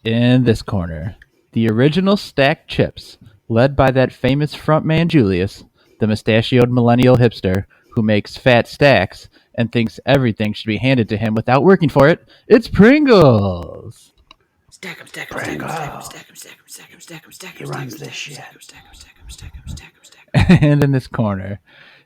In this corner, the original stacked chips, led by that famous frontman Julius, the mustachioed millennial hipster who makes fat stacks and thinks everything should be handed to him without working for it. It's Pringles. Stack 'em, stack 'em, stack 'em, stack 'em, stack 'em, stack 'em, stack 'em, stack 'em, stack 'em. He runs this shit. Stack 'em, stack 'em, stack 'em, stack 'em, stack 'em, stack 'em. And in this corner,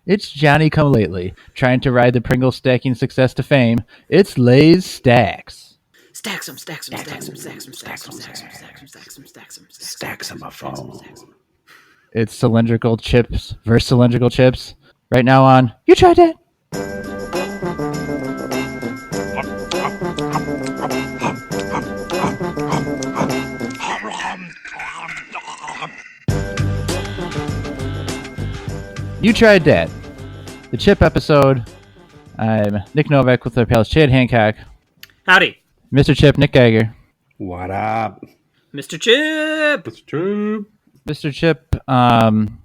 it's Johnny Come Lately, trying to ride the Pringles stacking success to fame. It's Lays Stax. Stacks 'em, stacks 'em, stacks 'em, stacks 'em, stacks 'em, stacks 'em, stacks 'em, stacks 'em, stacks 'em, Stacks 'em a phone. It's cylindrical chips versus cylindrical chips. Right now on You Tried Dat. You Tried Dat, the chip episode. I'm Nick Novak with our pals Chad Hancock, Howdy, Mr. Chip, Nick Geiger. What up? Mr. Chip. It's true. Mr. Chip, I'm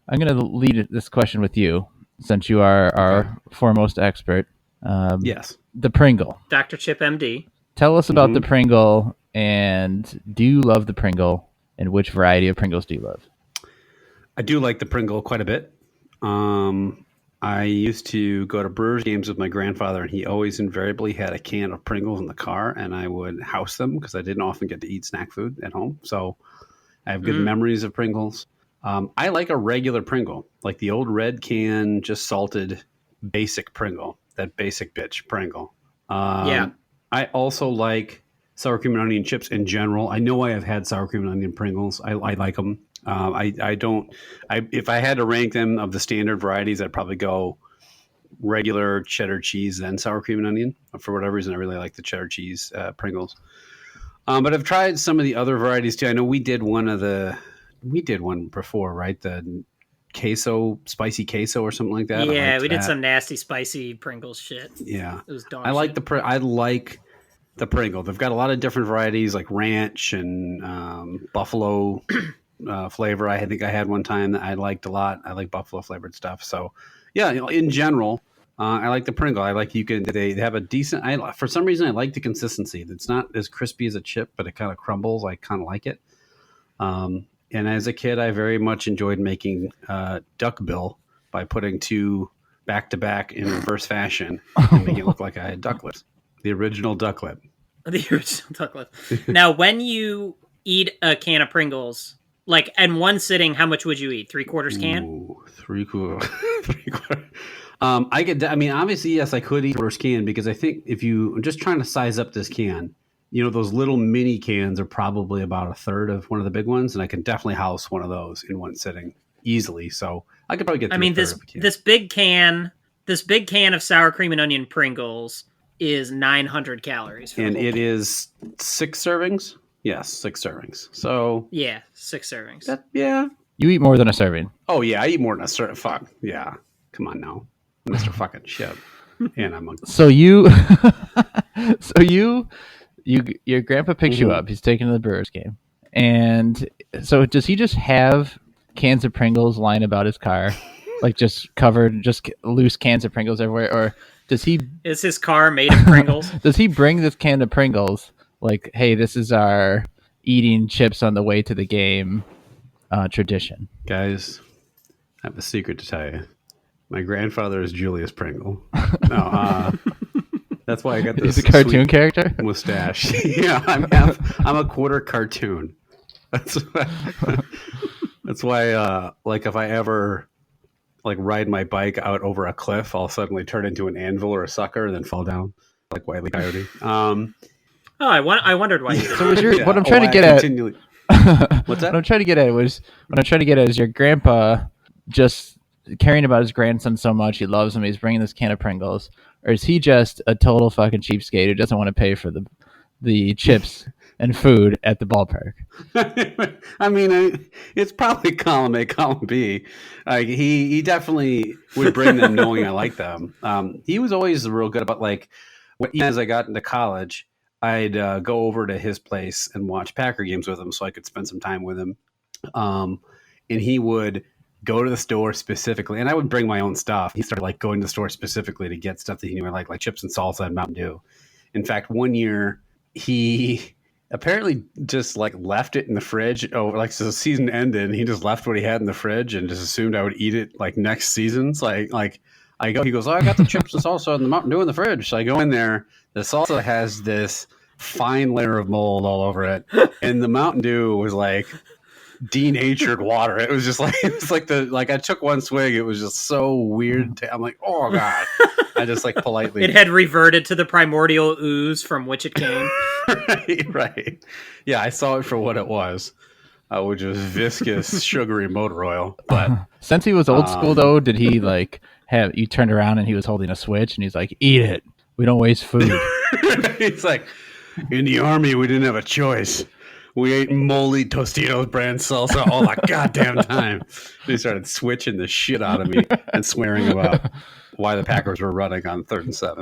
going to lead this question with you since you are our foremost expert. Yes. The Pringle. Dr. Chip, MD. Tell us about the Pringle, and do you love the Pringle, and which variety of Pringles do you love? I do like the Pringle quite a bit. I used to go to Brewers games with my grandfather, and he always invariably had a can of Pringles in the car, and I would house them because I didn't often get to eat snack food at home. So I have good memories of Pringles. I like a regular Pringle, like the old red can, just salted basic Pringle, that basic bitch Pringle. Yeah. I also like sour cream and onion chips in general. I know I have had sour cream and onion Pringles. I like them. If I had to rank them of the standard varieties, I'd probably go regular cheddar cheese, then sour cream and onion. For whatever reason, I really like the cheddar cheese Pringles. But I've tried some of the other varieties too. I know we did one before, right? The spicy queso or something like that. Yeah, we did some nasty spicy Pringles shit. Yeah. It was dog I like shit. I like the Pringle. They've got a lot of different varieties like ranch and buffalo flavor. I think I had one time that I liked a lot. I like buffalo flavored stuff. So yeah, in general, I like the Pringle. I like they have a decent. For some reason I like the consistency. It's not as crispy as a chip, but it kind of crumbles. I kind of like it. And as a kid, I very much enjoyed making duck bill by putting two back to back in reverse fashion and making it look like I had duck lips. The original duck lip. The original duck lip. Now, when you eat a can of Pringles, like in one sitting, how much would you eat? 3/4 can? Ooh, 3/4. 3/4. Obviously, yes, I could eat 1/4 can because I think I'm just trying to size up this can, those little mini cans are probably about 1/3 of one of the big ones, and I can definitely house one of those in one sitting easily. So I could probably get. This big can of sour cream and onion Pringles is 900 calories. And it is 6 servings. Yes, 6 servings. So yeah, 6 servings. Yeah. You eat more than a serving. Oh yeah, I eat more than a serving. Fuck yeah, come on now, Mr. fucking Chip. And I'm a... So your grandpa picks you up. He's taking to the Brewers game, and so does he just have cans of Pringles lying about his car, like just covered, just loose cans of Pringles everywhere, or does he? Is his car made of Pringles? Does he bring this can of Pringles? Like, hey, this is our eating chips on the way to the game tradition. Guys, I have a secret to tell you. My grandfather is Julius Pringle. No, that's why I got this. He's a cartoon character? Mustache. Yeah, I'm a quarter cartoon. That's why if I ever ride my bike out over a cliff, I'll suddenly turn into an anvil or a sucker and then fall down like Wile E. Coyote. I wondered why. So what I'm trying to get at. What's that? What I'm trying to get at is your grandpa just caring about his grandson so much, he loves him, he's bringing this can of Pringles, or is he just a total fucking cheapskate who doesn't want to pay for the chips and food at the ballpark? It's probably column A, column B. He definitely would bring them knowing I like them. He was always real good about as I got into college, I'd go over to his place and watch Packer games with him so I could spend some time with him. And he would go to the store specifically, and I would bring my own stuff. He started going to the store specifically to get stuff that he knew I like chips and salsa and Mountain Dew. In fact, one year he apparently just like left it in the fridge. Oh, like so the season ended and he just left what he had in the fridge and just assumed I would eat it like next season. So like I go, he goes, oh, I got the chips and salsa and the Mountain Dew in the fridge. So I go in there. The salsa has this fine layer of mold all over it, and the Mountain Dew was like denatured water. It was just like I took one swig. It was just so weird. I'm like, oh god. I just like politely. It had reverted to the primordial ooze from which it came. right. Yeah, I saw it for what it was, which was viscous, sugary motor oil. But since he was old school, though, did he like have you turned around and he was holding a switch and he's like, "Eat it. We don't waste food." He's like, in the army, we didn't have a choice. We ate moldy Tostitos brand salsa all the goddamn time. They started switching the shit out of me and swearing about why the Packers were running on 3rd and 7.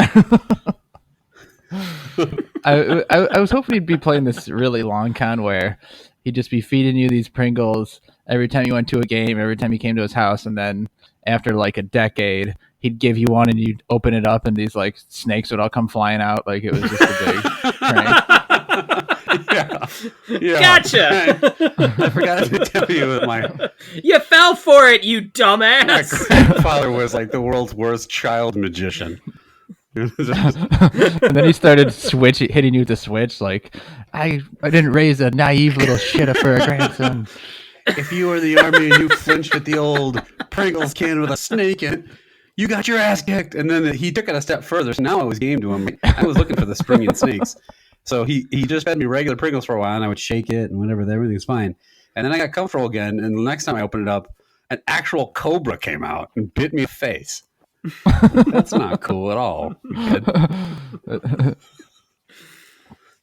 I was hoping he'd be playing this really long con where he'd just be feeding you these Pringles every time you went to a game, every time you came to his house, and then after like a decade, he'd give you one and you'd open it up and these like snakes would all come flying out like it was just a big prank. Yeah. Gotcha. I forgot to tell you that you fell for it, you dumbass. my grandfather was like the world's worst child magician. And then he started hitting you with the switch like, I didn't raise a naive little shitter for a grandson. If you were the army and you flinched at the old Pringles can with a snake in it, you got your ass kicked. And then he took it a step further. So now I was game to him. I was looking for the springing snakes. So he just fed me regular Pringles for a while, and I would shake it and whatever, everything's fine. And then I got comfortable again, and the next time I opened it up, an actual cobra came out and bit me in the face. That's not cool at all.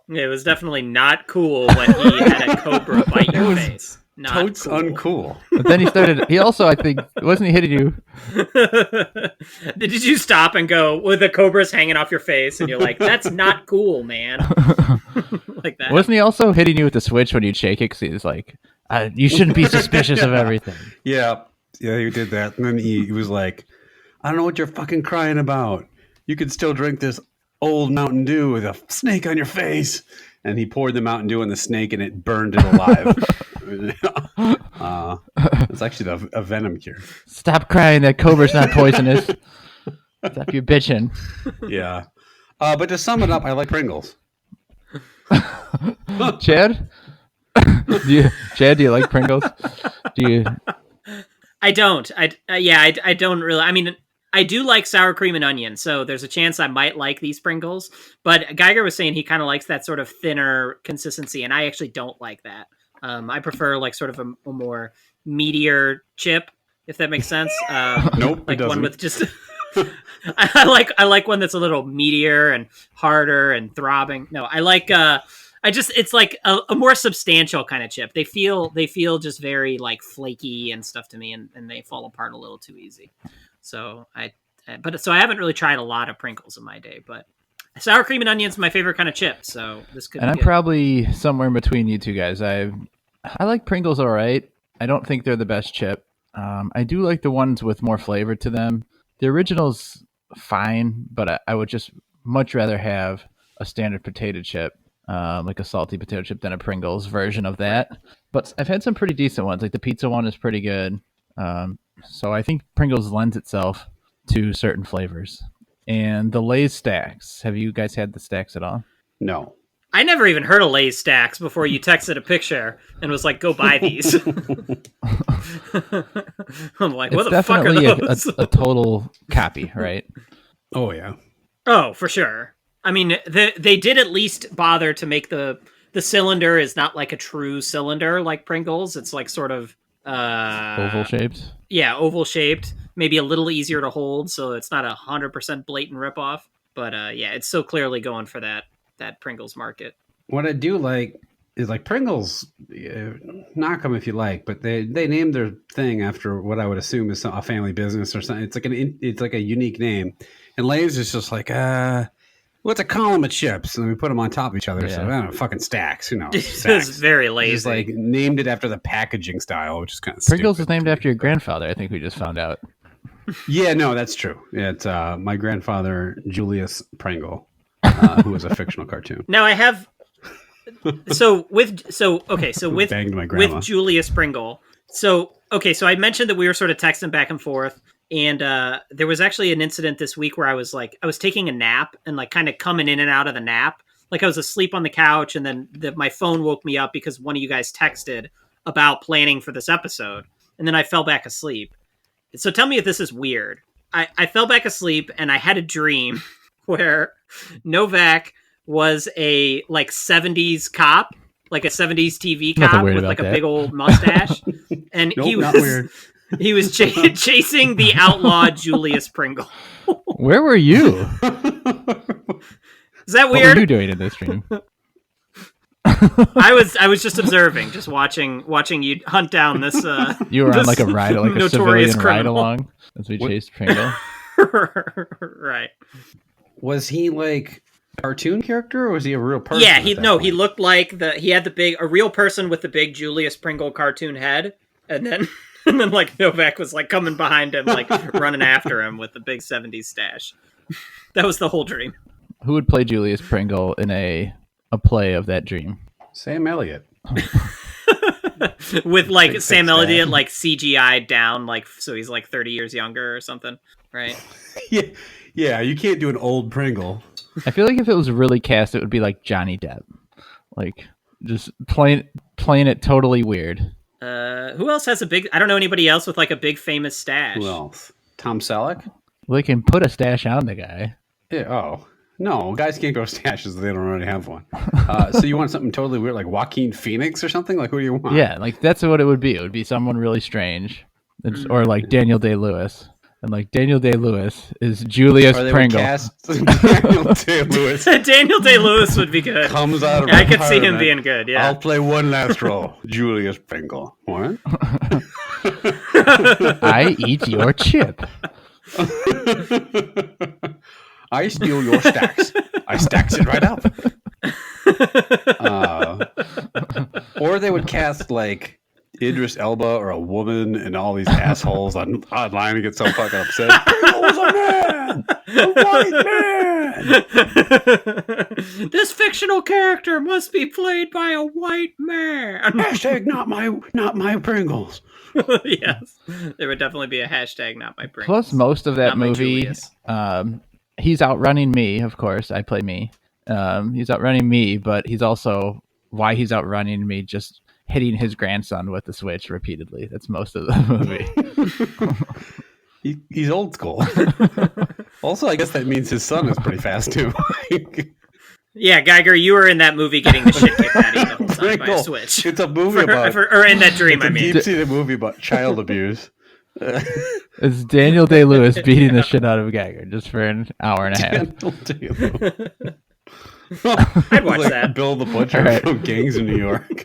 It was definitely not cool when he had a cobra bite your face. Not Totes cool. uncool. But then he also, I think, wasn't he hitting you? Did you stop and go, with the cobras hanging off your face, and you're like, that's not cool, man. Like that. Wasn't he also hitting you with the switch when you'd shake it? Because he was like, you shouldn't be suspicious of everything. Yeah, he did that. And then he was like, I don't know what you're fucking crying about. You could still drink this old Mountain Dew with a snake on your face. And he poured the Mountain Dew on the snake and it burned it alive. It's actually a venom cure. Stop crying. That cobra's not poisonous. Stop you bitching. Yeah. But to sum it up, I like Pringles. Chad? Do you like Pringles? Do you? I don't. I don't really. I mean, I do like sour cream and onion, so there's a chance I might like these Pringles. But Geiger was saying he kind of likes that sort of thinner consistency, and I actually don't like that. I prefer like sort of a more meatier chip, if that makes sense. Nope, like it doesn't. one with just. I like one that's a little meatier and harder and throbbing. No, I like. It's like a more substantial kind of chip. They feel just very like flaky and stuff to me, and they fall apart a little too easy. So I haven't really tried a lot of Pringles in my day, but sour cream and onions my favorite kind of chip. So this could. And be I'm probably somewhere in between you two guys. I like Pringles all right. I don't think they're the best chip. I do like the ones with more flavor to them. The original's fine, but I would just much rather have a standard potato chip, like a salty potato chip, than a Pringles version of that. But I've had some pretty decent ones. Like the pizza one is pretty good. So I think Pringles lends itself to certain flavors. And the Lays Stax. Have you guys had the Stax at all? No. I never even heard of Lays Stax before you texted a picture and was like, "Go buy these." I'm like, "What the fuck are those?" A total copy, right? Oh yeah. Oh, for sure. I mean, they did at least bother to make the cylinder is not like a true cylinder like Pringles. It's like sort of oval shaped. Yeah, oval shaped. Maybe a little easier to hold, so it's not 100% blatant ripoff. But yeah, it's so clearly going for that Pringles market. What I do like is like Pringles. Knock them if you like, but they named their thing after what I would assume is a family business or something. It's like a unique name, and Lay's is just like what's a column of chips, and we put them on top of each other. Yeah. So I don't know, fucking stacks, It's very lazy. Just like named it after the packaging style, which is kind of Pringles stupid. is named after your grandfather. I think we just found out. Yeah, no, that's true. It's my grandfather Julius Pringle, who was a fictional cartoon. Now I have with Banged my grandma. with Julius Pringle. So I mentioned that we were sort of texting back and forth, and there was actually an incident this week where I was taking a nap and like kind of coming in and out of the nap. Like I was asleep on the couch, and then my phone woke me up because one of you guys texted about planning for this episode, and then I fell back asleep. So tell me if this is weird. I fell back asleep, and I had a dream where Novak was a like 70s cop, like a 70s TV cop with like a big old mustache, and Nope, not weird. he was chasing the outlaw Julius Pringle. Where were you? Is that What weird? were you doing in this dream? I was just observing, just watching you hunt down this. You were on like a ride, like a notorious civilian ride along as we chased Pringle. Right. Was he like a cartoon character, or was he a real person? Yeah, he looked like he had a real person with the big Julius Pringle cartoon head, and then like Novak was like coming behind him, like running after him with the big 70s stash. That was the whole dream. Who would play Julius Pringle in a play of that dream? Sam Elliott. With like Big Sam thick Elliott stash. like CGI down, like so he's like 30 years younger or something, right? Yeah, you can't do an old Pringle. I feel like if it was really cast, it would be like Johnny Depp, like just playing it totally weird. Who else has a big? I don't know anybody else with like a big famous stash. Who else? Tom Selleck? Well, they can put a stash on the guy. Yeah. Oh no, guys can't go stashes if they don't already have one. So you want something totally weird, like Joaquin Phoenix or something? Like who do you want? Yeah, like that's what it would be. It would be someone really strange, or like Daniel Day-Lewis. And like Daniel Day-Lewis is Julius Or they would Pringle. cast Daniel Day-Lewis. Daniel Day-Lewis would be good. Comes out of I could see him retirement. being good. Yeah. I'll play one last role, Julius Pringle. What? I eat your chip. I steal your stacks. I stacks it right up. Or they would cast like Idris Elba or a woman and all these assholes online and get so fucking upset. Pringle was a man! A white man! This fictional character must be played by a white man. Hashtag not my Pringles. Yes, there would definitely be a hashtag not my Pringles. Plus, most of that Not my movie, Julius. he's outrunning me. Of course, I play me. He's outrunning me, but he's also why he's outrunning me. Just hitting his grandson with the switch repeatedly. That's most of the movie. He's old school. Also, I guess that means his son is pretty fast too. Yeah, Geiger, you were in that movie getting the shit kicked out of you the whole time by a Pringle. switch. It's a movie about or in that dream, it's a I mean. deep-seated movie about child abuse. It's Daniel Day-Lewis beating the shit out of Geiger just for an hour and a half. I'd watch Like that. Bill the Butcher All right. from Gangs of New York.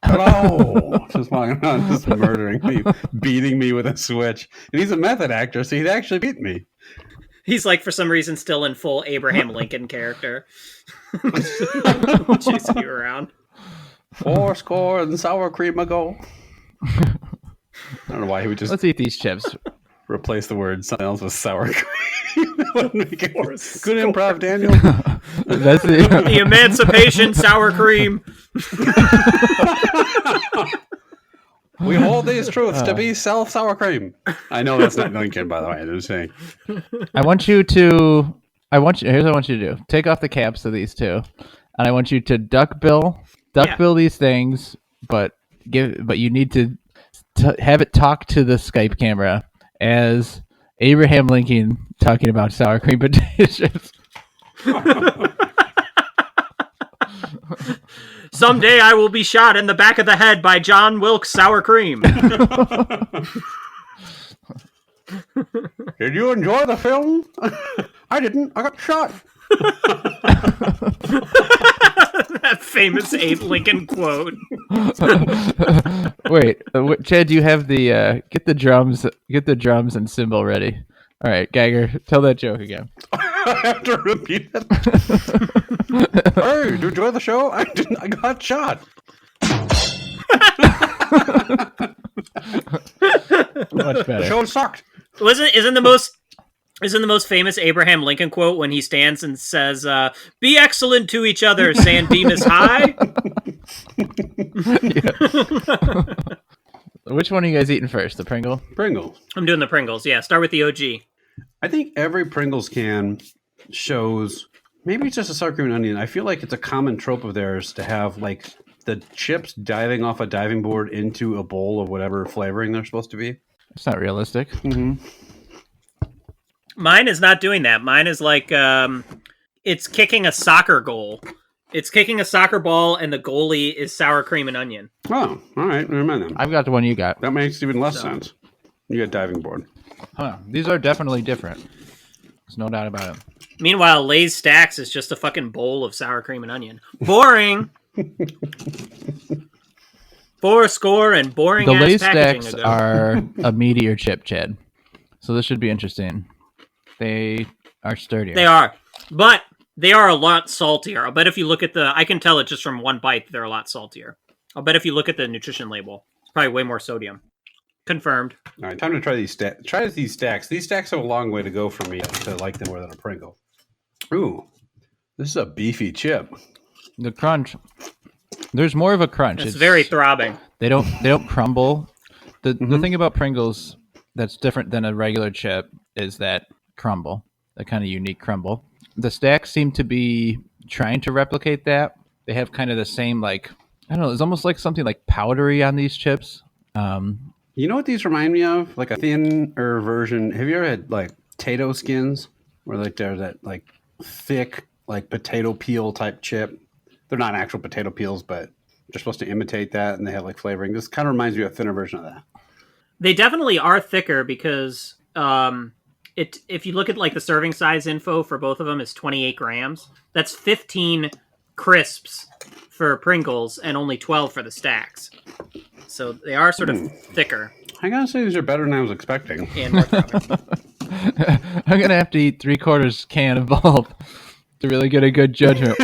Hello! Just walking around, just murdering me, beating me with a switch. And he's a method actor, so he'd actually beat me. He's like, for some reason, still in full Abraham Lincoln character. Chasing you around. 4 and sour cream ago. I don't know why he would just Let's eat these chips. replace the word something else with sour cream. That wouldn't make it worse. Good improv, Daniel. That's it. The Emancipation Sour Cream. We hold these truths to be sour cream. I know that's not Lincoln, by the way. I'm just saying. Here's what I want you to do. Take off the caps of these two. And I want you to duck bill these things, but you need to have it talk to the Skype camera as Abraham Lincoln talking about sour cream potato chips. Someday I will be shot in the back of the head by John Wilkes Sour Cream. Did you enjoy the film? I didn't. I got shot. That famous Abe Lincoln quote. Wait, Chad, do you have the get the drums and cymbal ready? All right, Geiger, tell that joke again. I have to repeat it. Hey, did you enjoy the show? I didn't. I got shot. Much The better. show sucked. Isn't the most Isn't the most famous Abraham Lincoln quote when he stands and says, "Be excellent to each other, San Dimas High"? Which one are you guys eating first? The Pringle? Pringles. I'm doing the Pringles. Yeah, start with the OG. I think every Pringles can shows, maybe it's just a sour cream and onion. I feel like it's a common trope of theirs to have like the chips diving off a diving board into a bowl of whatever flavoring they're supposed to be. It's not realistic. Mm-hmm. Mine is not doing that. Mine is like it's kicking a soccer goal. It's kicking a soccer ball, and the goalie is sour cream and onion. Oh, all right. Never mind then. I've got the one you got. That makes even less sense. You got diving board. Huh. These are definitely different. There's no doubt about it. Meanwhile, Lays Stax is just a fucking bowl of sour cream and onion. Boring. 4 score and boring The ass Lays packaging Stax ago. are a meteor chip, Chad. So this should be interesting. They are sturdier. They are, but they are a lot saltier. I'll bet if you look at I can tell it just from one bite, they're a lot saltier. I'll bet if you look at the nutrition label, it's probably way more sodium. Confirmed. All right, time to try these stacks. Try these stacks. These stacks have a long way to go for me to like them more than a Pringle. Ooh, this is a beefy chip. The crunch. There's more of a crunch. It's very throbbing. They don't crumble. The thing about Pringles that's different than a regular chip is that crumble, that kind of unique crumble. The stacks seem to be trying to replicate that. They have kind of the same, like, I don't know, it's almost like something like powdery on these chips. You know what these remind me of? Like a thinner version. Have you ever had like potato skins, where like they're that like thick like potato peel type chip? They're not actual potato peels, but they're supposed to imitate that, and they have like flavoring. This kind of reminds me of a thinner version of that. They definitely are thicker because if you look at like the serving size info for both of them, it's 28 grams. That's 15 crisps for Pringles and only 12 for the stacks. So they are sort of thicker. I gotta say, these are better than I was expecting. And more throbbing. I'm going to have to eat 3/4 can of both to really get a good judgment.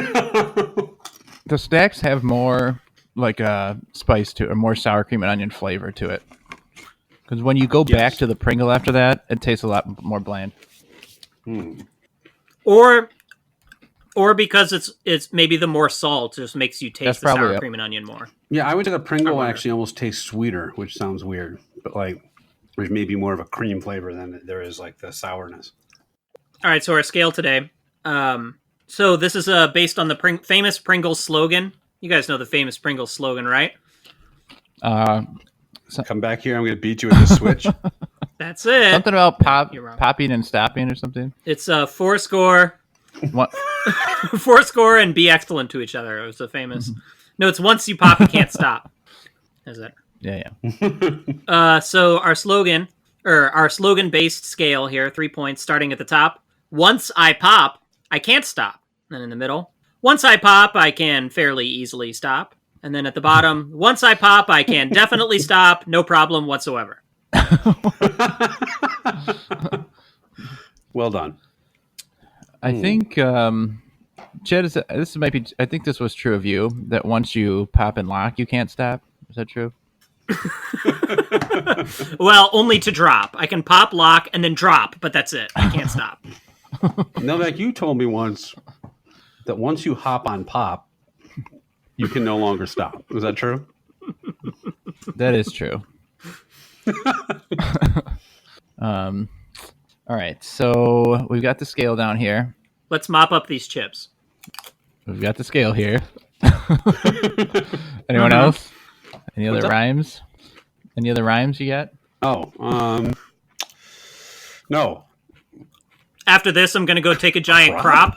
The stacks have more like spice to it, or more sour cream and onion flavor to it. Because when you go back to the Pringle after that, it tastes a lot more bland. Or because it's maybe the more salt just makes you taste the sour it. cream and onion more. Yeah, I would say the Pringle actually almost tastes sweeter, which sounds weird, but like there's maybe more of a cream flavor than there is like the sourness. All right, so our scale today. So this is based on the famous Pringles slogan. You guys know the famous Pringles slogan, right? Come back here, I'm going to beat you with a switch. That's it. Something about You're wrong. popping and stopping or something. It's 4 score. What? 4 score and be excellent to each other. It was a famous. No, it's once you pop, you can't stop. Is it? Yeah. So our slogan-based scale here, 3 points, starting at the top. Once I pop, I can't stop. Then in the middle, once I pop, I can fairly easily stop. And then at the bottom, once I pop, I can definitely stop, no problem whatsoever. Well done. I think, Chad, this might be. I think this was true of you. That once you pop and lock, you can't stop. Is that true? Well, only to drop. I can pop, lock, and then drop, but that's it. I can't stop. Novak, you told me once that once you hop on pop, you can no longer stop. Is that true? That is true. All right, so we've got the scale down here. Let's mop up these chips. We've got the scale here. Anyone else? Any other rhymes? Any other rhymes you got? Oh, no. After this, I'm going to go take a giant crop.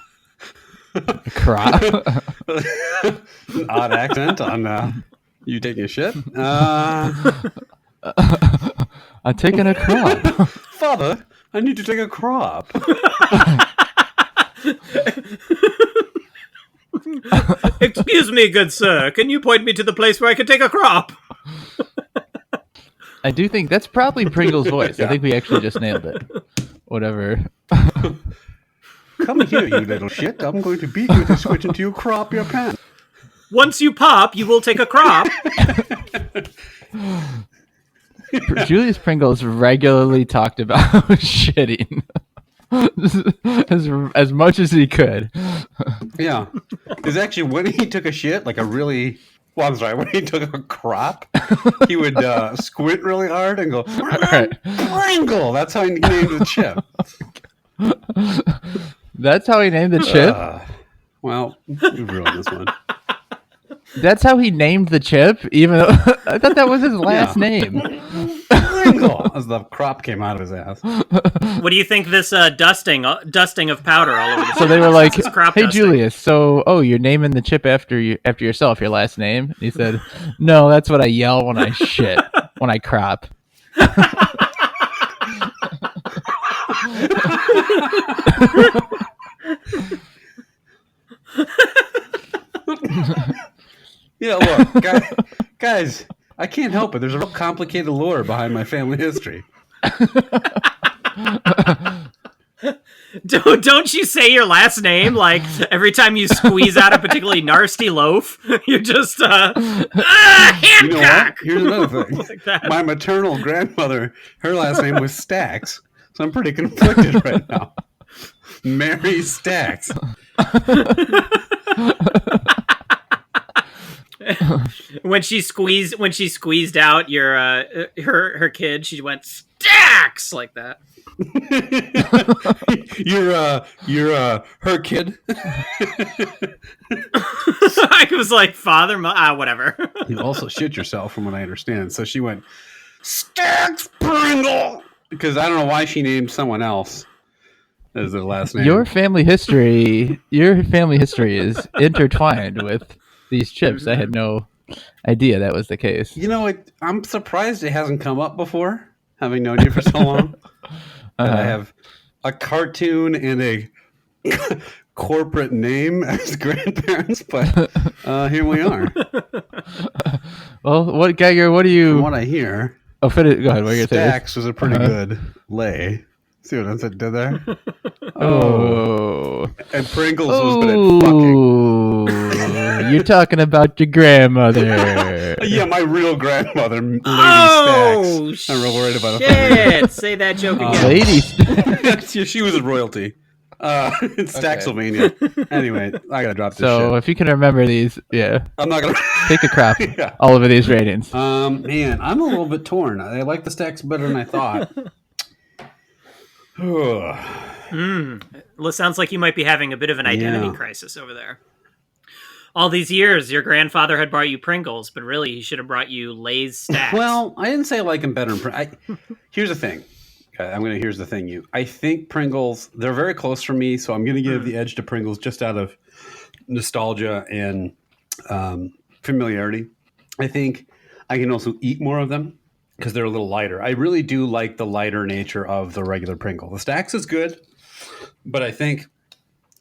Crop? Odd accent on you taking a shit. I'm taking a crop. Father, I need to take a crop. Excuse me, good sir. Can you point me to the place where I can take a crop? I do think that's probably Pringle's voice. Yeah. I think we actually just nailed it. Whatever. Come here, you little shit. I'm going to beat you with a switch until you crop your pants. Once you pop, you will take a crop. Julius Pringles regularly talked about shitting. as much as he could. Yeah. It's actually when he took a shit, like a really, well, I'm sorry, when he took a crop, he would squint really hard and go, Right. Pringle. That's how he named the chip. That's how he named the chip? Well, we've ruined this one. That's how he named the chip? Even though I thought that was his last name. Pringle, as the crop came out of his ass. What do you think this dusting of powder all over the So they were like, "Hey dusting. Julius, so you're naming the chip after yourself, your last name?" And he said, "No, that's what I yell when I shit, when I crop." Yeah, look, guys, I can't help it. There's a real complicated lore behind my family history. Don't you say your last name like every time you squeeze out a particularly nasty loaf? You're just Hancock. You know what? Here's another thing. Like that. My maternal grandmother, her last name was Stax, so I'm pretty conflicted right now. Mary Stax. When she squeezed out your her kid, she went Stax like that. You're her kid. I was like, father, whatever. You also shit yourself, from what I understand. So she went Stax Pringle because I don't know why she named someone else as their last name. Your family history is intertwined with these chips. I had no idea that was the case. You know, I'm surprised it hasn't come up before, having known you for so long. That I have a cartoon and a corporate name as grandparents, but here we are. Well, Geiger, what do you... From what I hear, go ahead. What are you going to say? Stax was a pretty good lay. See what I did there? Oh. And Pringles was good at fucking. You're talking about your grandmother. Yeah, my real grandmother, Lady Oh, Stax. I'm real worried about shit. Say that joke again. Lady. She was a royalty. It's Staxylvania. Anyway, I gotta drop this So shit. if you can remember these, I'm not gonna take a crop. Yeah. All of these ratings. Man, I'm a little bit torn. I like the Stax better than I thought. Well, it sounds like you might be having a bit of an identity Yeah. crisis over there. All these years, your grandfather had brought you Pringles, but really he should have brought you Lays Stax. Well, I didn't say I like them better. Here's the thing. Okay, here's the thing. I think Pringles, they're very close for me, so I'm gonna give the edge to Pringles just out of nostalgia and familiarity. I think I can also eat more of them because they're a little lighter. I really do like the lighter nature of the regular Pringle. The Stax is good, but I think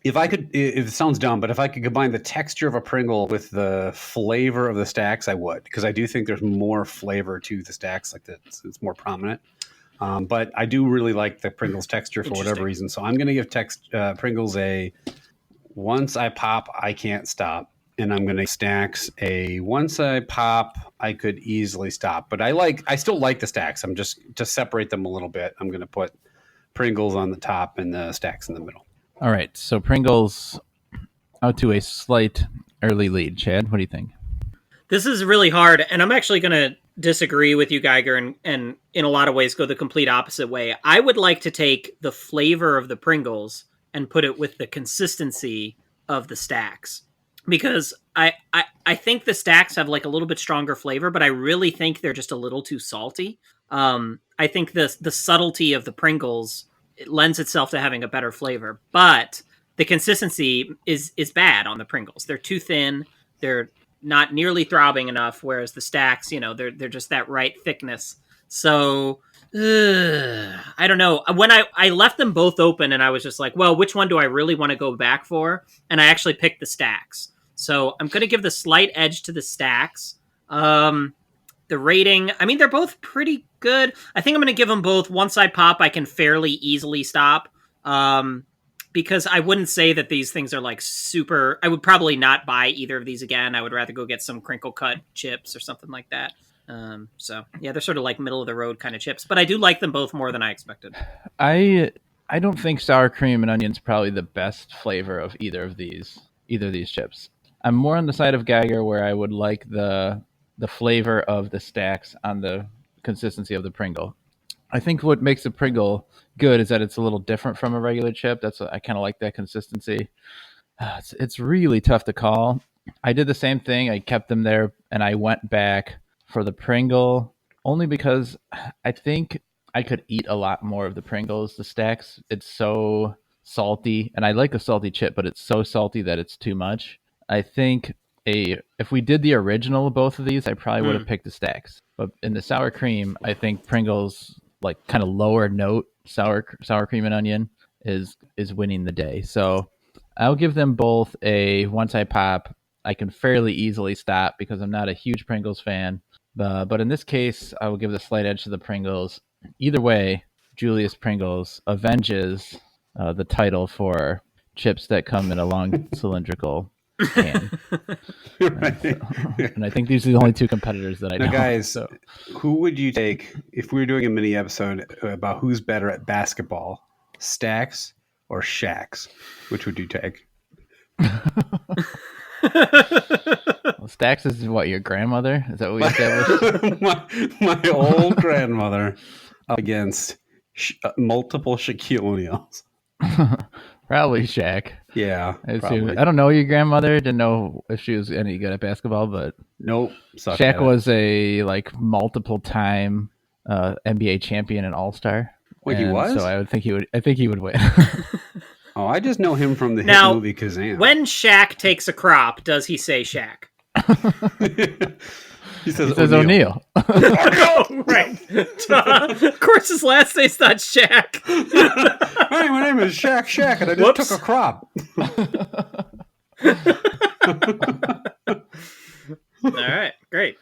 if it sounds dumb, but if I could combine the texture of a Pringle with the flavor of the Stax, I would, because I do think there's more flavor to the Stax, like that it's more prominent. But I do really like the Pringles texture for whatever reason. So I'm going to give Pringles a once I pop, I can't stop. And I'm going to Stax a once I pop, I could easily stop. But I still like the Stax. I'm just to separate them a little bit. I'm going to put Pringles on the top and the Stax in the middle. All right. So Pringles out to a slight early lead. Chad, what do you think? This is really hard, and I'm actually going to disagree with you, Geiger, and in a lot of ways go the complete opposite way. I would like to take the flavor of the Pringles and put it with the consistency of the Stax. Because I think the Stax have like a little bit stronger flavor, but I really think they're just a little too salty. I think the subtlety of the Pringles, it lends itself to having a better flavor, but the consistency is bad on the Pringles. They're too thin. They're not nearly throbbing enough, whereas the Stax, they're just that right thickness. So I don't know. When I left them both open, and I was just like, well, which one do I really want to go back for? And I actually picked the Stax. So I'm going to give the slight edge to the Stax. The rating, I mean, they're both pretty good. I think I'm going to give them both. Once I pop, I can fairly easily stop. Because I wouldn't say that these things are like super. I would probably not buy either of these again. I would rather go get some crinkle cut chips or something like that. So yeah, they're sort of like middle of the road kind of chips, but I do like them both more than I expected. I I don't think sour cream and onion's probably the best flavor of either of these chips. I'm more on the side of Geiger, where I would like the flavor of the Stax on the consistency of the Pringle. I think what makes the Pringle good is that it's a little different from a regular chip. I kind of like that consistency. It's really tough to call. I did the same thing. I kept them there, and I went back for the Pringle only because I think I could eat a lot more of the Pringles, the Stacks. It's so salty, and I like a salty chip, but it's so salty that it's too much. I think a if we did the original of both of these, I probably would have picked the Stacks. But in the sour cream, I think Pringles like kind of lower note sour cream and onion is winning the day. So I'll give them both a once I pop, I can fairly easily stop because I'm not a huge Pringles fan. But in this case, I will give the slight edge to the Pringles. Either way, Julius Pringles avenges the title for chips that come in a long cylindrical can. Right. And I think these are the only two competitors that I know. Now, guys, So, who would you take if we were doing a mini episode about who's better at basketball, Stacks or Shacks? Which would you take? Stax is what, your grandmother? Is that what we established? my old grandmother up against multiple Shaquille O'Neals. Probably Shaq. Yeah, I don't know your grandmother. Didn't know if she was any good at basketball, but nope. Shaq was a multiple time NBA champion and All-Star. Wait, he was? So I think he would win. Oh, I just know him from the hit movie Kazam. When Shaq takes a crop, does he say Shaq? He says O'Neal. Oh, right. Of course, his last name's not Shaq. Hi, my name is Shaq, and I just took a crop. All right, great.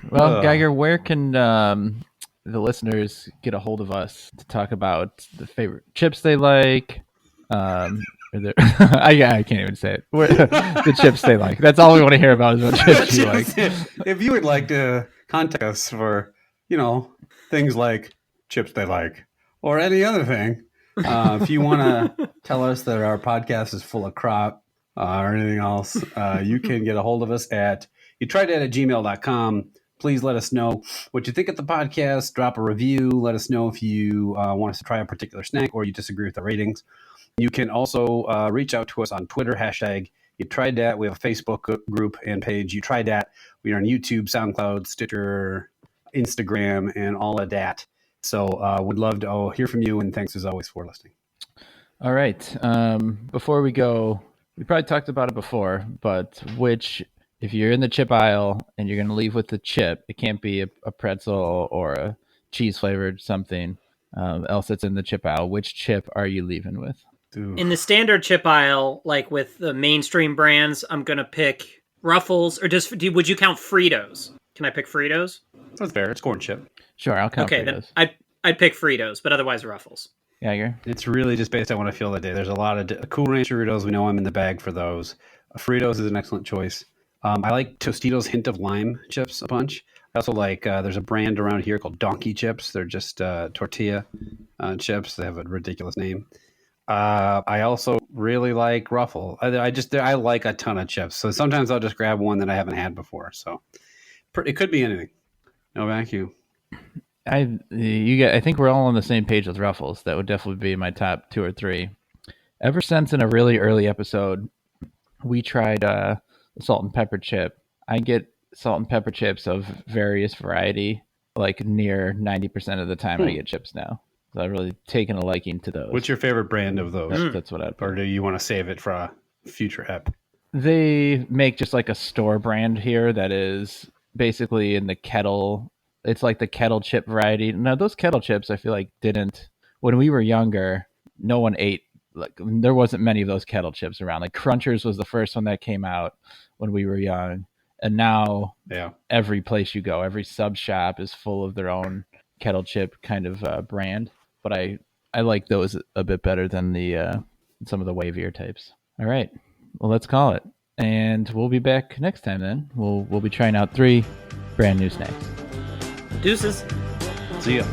Well, Geiger, where can the listeners get a hold of us to talk about the favorite chips they like? I can't even say it. The chips they like. That's all we want to hear about is what chips you like. If you would like to contact us for, things like chips they like or any other thing, if you want to tell us that our podcast is full of crap or anything else, you can get a hold of us at youtrydat@gmail.com. Please let us know what you think of the podcast. Drop a review. Let us know if you want us to try a particular snack or you disagree with the ratings. You can also reach out to us on Twitter, # You Tried Dat. We have a Facebook group and page, You Tried Dat. We are on YouTube, SoundCloud, Stitcher, Instagram, and all of that. So would love to hear from you, and thanks as always for listening. All right. Before we go, we probably talked about it before, but if you're in the chip aisle and you're going to leave with the chip, it can't be a pretzel or a cheese-flavored something else that's in the chip aisle. Which chip are you leaving with? In the standard chip aisle, like with the mainstream brands, I'm going to pick Ruffles, or would you count Fritos? Can I pick Fritos? That's fair. It's corn chip. Sure, I'll count Fritos. Then I'd pick Fritos, but otherwise Ruffles. Geiger? It's really just based on what I feel that day. There's a lot of Cool Ranch Doritos. We know I'm in the bag for those. Fritos is an excellent choice. I like Tostitos Hint of Lime chips a bunch. I also like, there's a brand around here called Donkey Chips. They're just tortilla chips. They have a ridiculous name. I also really like Ruffle. I like a ton of chips. So sometimes I'll just grab one that I haven't had before. So it could be anything. No vacuum. I think we're all on the same page with Ruffles. That would definitely be my top 2 or 3. Ever since in a really early episode, we tried the salt and pepper chip. I get salt and pepper chips of various variety, like near 90% of the time I get chips now. So I've really taken a liking to those. What's your favorite brand of those? That's what I'd put. Or do you want to save it for a future ep? They make just like a store brand here that is basically in the kettle. It's like the kettle chip variety. Now, those kettle chips, I feel like when we were younger, no one ate, there wasn't many of those kettle chips around. Like Crunchers was the first one that came out when we were young. And now every place you go, every sub shop is full of their own kettle chip kind of brand. But I like those a bit better than some of the wavier types. All right. Well, let's call it. And we'll be back next time then. We'll be trying out 3 brand new snacks. Deuces. See ya.